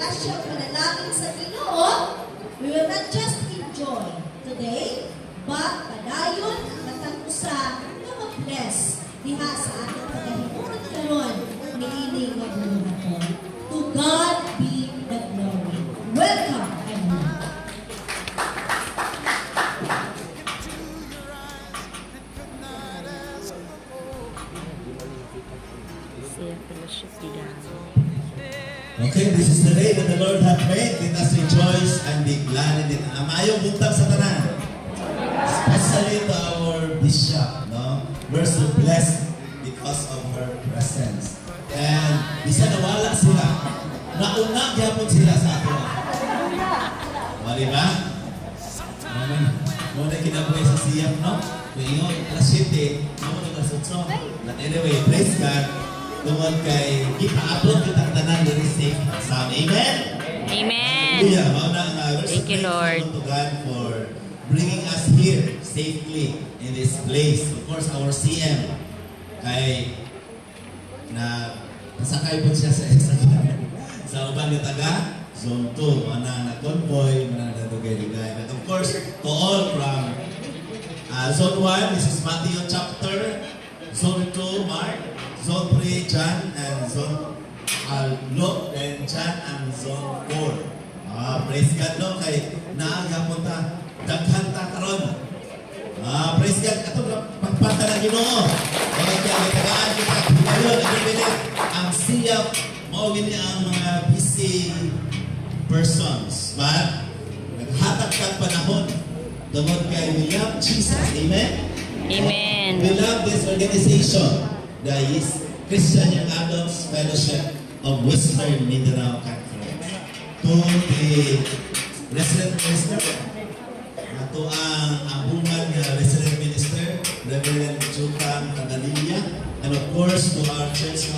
grasyang panalangin sa Ginoo, we will not just enjoy today, but padayon matang usa nga mag-bless diha sa ating pagkahimuon karon niini nga buhaton. To God be the glory. Welcome, everyone. Okay, this is the day that the Lord hath made. Let us rejoice and be glad in it. Amayong buntag sa tanan. Especially to our bishop, no? We're so blessed because of her presence. And bisa nawala sila. Nauna gyapon sila sa ato. Mali ba? Muna kinabuhi sa siyam, no? Ingon, alas 7, naman ang alas 8. But anyway, praise God. Tungod kay kita-upload kita tanan diri safe sa Amen? Amen. Hallelujah. Thank you, Lord. To God for bringing us here safely in this place. Of course, our CM kay na pasakay po siya sa sa ubang nga taga Zone 2, mana na convoy, mana na dugay-dugay. But of course, to all from Zone 1, this is Matthew chapter, Zone 2, Mark, Zone 3, John, and Zone Luke, and John, and Zone 4. Praise God, no? Kay naagapon ta, daghan ta karon. Praise God, ato pagpanta ng Ginoo. Kaya tagaan kita, ngayon, ang siyap, maugin niya ang mga busy persons. But, naghatag kang panahon. Tungod kay we love Jesus. Amen? Amen. We love this organization, the Christian Young Adults Fellowship of Western Mindanao Conference. To the resident minister, to ang ambungan resident minister, Reverend Jukang Tagalilia, and of course to our church